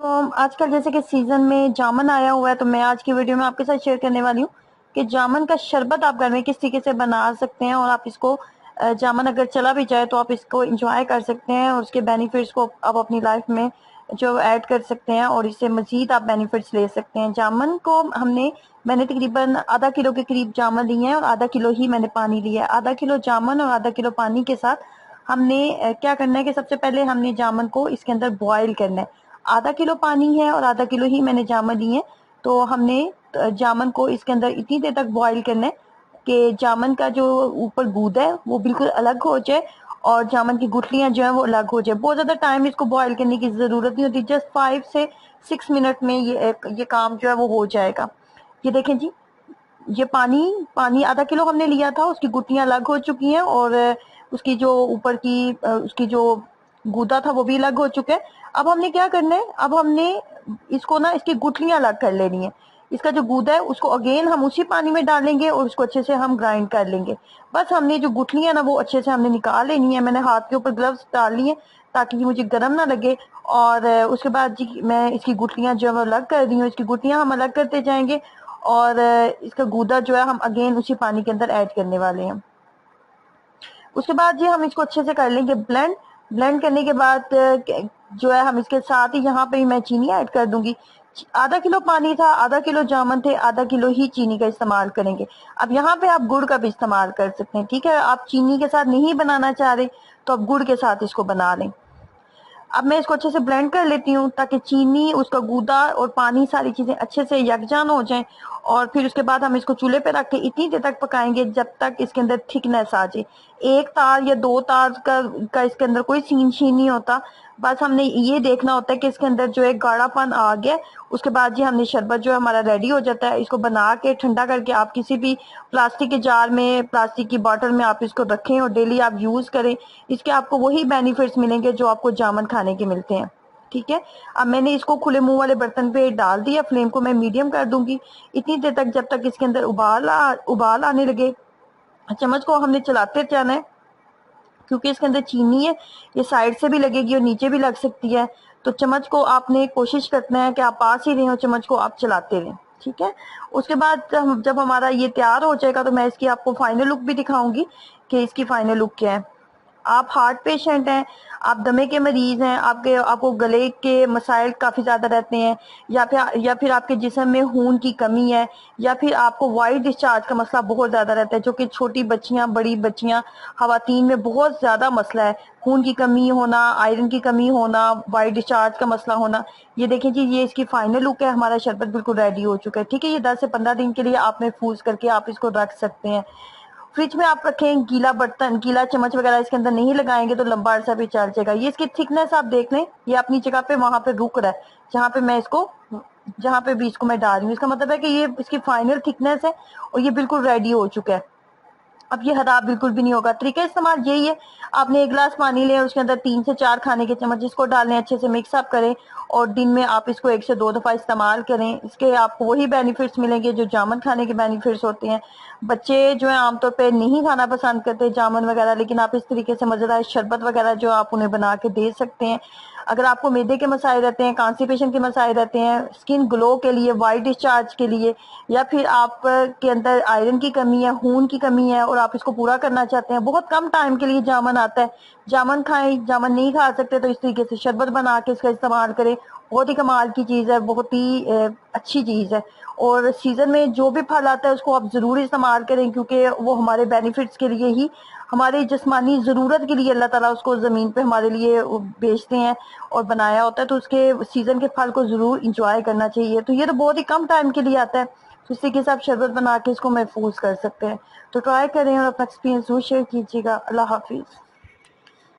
तो आजकल जैसे कि सीजन में जामुन आया हुआ है, तो मैं आज की वीडियो में आपके साथ शेयर करने वाली हूँ कि जामुन का शरबत आप घर में किस तरीके से बना सकते हैं। और आप इसको जामुन अगर चला भी जाए तो आप इसको एंजॉय कर सकते हैं और उसके बेनिफिट्स को आप अपनी लाइफ में जो ऐड कर सकते हैं और इससे मजीद आप बेनिफिट्स ले सकते हैं। जामुन को मैंने तकरीबन आधा किलो के करीब जामुन लिए हैं और आधा किलो ही मैंने पानी लिया है। आधा किलो जामुन और आधा किलो पानी के साथ हमने क्या करना है कि सबसे पहले हमने जामुन को इसके अंदर बॉयल करना है। आधा किलो पानी है और आधा किलो ही मैंने जामुन लिए, तो हमने जामुन को इसके अंदर इतनी देर तक बॉईल करना है कि जामुन का जो ऊपर गूदा है वो बिल्कुल अलग हो जाए और जामुन की गुठलियां जो है वो अलग हो जाए। बहुत ज्यादा टाइम इसको बॉईल करने की जरूरत नहीं होती, जस्ट 5 से 6 मिनट में ये काम जो है वो हो जाएगा। ये देखें जी, ये पानी पानी आधा किलो हमने लिया था, उसकी गुठलियां अलग हो चुकी हैं और उसकी जो ऊपर की उसकी जो गूदा था वो भी अलग हो चुका है। अब हमने क्या करना है, अब हमने इसको ना इसकी गुठलियां अलग कर लेनी है। इसका जो गूदा है उसको अगेन हम उसी पानी में डालेंगे और उसको अच्छे से हम ग्राइंड कर लेंगे। बस हमने जो गुठलियां ना वो अच्छे से हमने निकाल लेनी है। मैंने हाथ के ऊपर ग्लव्स डाल लिए ताकि मुझे गर्म ना लगे। और उसके बाद जी मैं इसकी गुठलियां जो है वो अलग कर रही हूँ। इसकी गुठलियां हम अलग करते जाएंगे और इसका गूदा जो है हम अगेन उसी पानी के अंदर ऐड करने वाले हैं। उसके बाद जी हम इसको अच्छे से कर लेंगे ब्लेंड। ब्लेंड करने के बाद जो है हम इसके साथ ही यहाँ पे मैं चीनी ऐड कर दूंगी। आधा किलो पानी था, आधा किलो जामुन थे, आधा किलो ही चीनी का इस्तेमाल करेंगे। अब यहाँ पे आप गुड़ का भी इस्तेमाल कर सकते हैं, ठीक है। आप चीनी के साथ नहीं बनाना चाह रहे तो आप गुड़ के साथ इसको बना लें। अब मैं इसको अच्छे से ब्लेंड कर लेती हूँ ताकि चीनी, उसका गूदा और पानी सारी चीजें अच्छे से यकजान हो जाएं। और फिर उसके बाद हम इसको चूल्हे पे रख के इतनी देर तक पकाएंगे जब तक इसके अंदर थिकनेस आ जाए। एक तार या दो तार का इसके अंदर कोई सीन शीन नहीं होता। बस हमने ये देखना होता है कि इसके अंदर जो है गाढ़ापन आ गया। उसके बाद जी हमने शरबत जो है हमारा रेडी हो जाता है। इसको बना के ठंडा करके आप किसी भी प्लास्टिक के जार में, प्लास्टिक की बॉटल में आप इसको रखें और डेली आप यूज करें। इसके आपको वही बेनिफिट्स मिलेंगे जो आपको जामुन खाने के मिलते हैं, ठीक है। अब मैंने इसको खुले मुंह वाले बर्तन पे डाल दिया। फ्लेम को मैं मीडियम कर दूंगी इतनी देर तक जब तक इसके अंदर उबाल आने लगे। चम्मच को हमने चलाते जाना है क्योंकि इसके अंदर चीनी है, ये साइड से भी लगेगी और नीचे भी लग सकती है। तो चम्मच को आपने कोशिश करना है कि आप पास ही रहें और चम्मच को आप चलाते रहें, ठीक है। उसके बाद जब हमारा ये तैयार हो जाएगा तो मैं इसकी आपको फाइनल लुक भी दिखाऊंगी कि इसकी फाइनल लुक क्या है। आप हार्ट पेशेंट हैं, आप दमे के मरीज हैं, आपको गले के मसाइल काफी ज्यादा रहते हैं, या फिर आपके जिस्म में खून की कमी है, या फिर आपको वाइट डिस्चार्ज का मसला बहुत ज्यादा रहता है, जो कि छोटी बच्चियां, बड़ी बच्चियां, खवातीन में बहुत ज्यादा मसला है। खून की कमी होना, आयरन की कमी होना, वाइट डिस्चार्ज का मसला होना। ये देखें जी, ये इसकी फाइनल लुक है। हमारा शरबत बिल्कुल रेडी हो चुका है, ठीक है। ये 10 से 15 दिन के लिए आप महफूज करके आप इसको रख सकते हैं। फ्रिज में आप रखें, गीला बर्तन, गीला चम्मच वगैरह इसके अंदर नहीं लगाएंगे तो लंबा अरसा भी चल जाएगा। ये इसकी थिकनेस आप देख लें, ये अपनी जगह पे वहां पे रुक रहा है जहां पे भी इसको मैं डाल रही हूँ। इसका मतलब है कि ये इसकी फाइनल थिकनेस है और ये बिल्कुल रेडी हो चुका है। अब ये खराब बिल्कुल भी नहीं होगा। तरीका इस्तेमाल यही है, आपने एक गिलास पानी लें, उसके अंदर 3 से 4 खाने के चम्मच इसको डालें, अच्छे से मिक्स अप करें और दिन में आप इसको 1 से 2 दफा इस्तेमाल करें। इसके आपको वही बेनिफिट्स मिलेंगे जो जामुन खाने के बेनिफिट्स होते हैं। बच्चे जो है आमतौर पे नहीं खाना पसंद करते जामुन वगैरह, लेकिन आप इस तरीके से मजेदार शरबत वगैरह जो आप उन्हें बना के दे सकते हैं। अगर आपको मैदे के मसाइल रहते हैं, कॉन्स्टिपेशन के मसाइल रहते हैं, स्किन ग्लो के लिए, वाइट डिस्चार्ज के लिए, या फिर आप के अंदर आयरन की कमी है, खून की कमी है और आप इसको पूरा करना चाहते हैं, बहुत कम टाइम के लिए जामुन आता है, जामुन खाएं। जामुन नहीं खा सकते तो इस तरीके से शरबत बना के इसका इस्तेमाल करें। बहुत ही कमाल की चीज है, बहुत ही अच्छी चीज है। और सीजन में जो भी फल आता है उसको आप जरूर इस्तेमाल करें क्योंकि वो हमारे बेनिफिट्स के लिए ही, हमारी जिस्मानी जरूरत के लिए अल्लाह ताला उसको जमीन पे हमारे लिए बेचते हैं और बनाया होता है। तो उसके सीजन के फल को जरूर इंजॉय करना चाहिए। तो ये तो बहुत ही कम टाइम के लिए आता है, तो इसी के साथ शरबत बना के इसको महफूज कर सकते हैं। तो ट्राई करें और अपना एक्सपीरियंस जरूर शेयर कीजिएगा। अल्लाह हाफिज।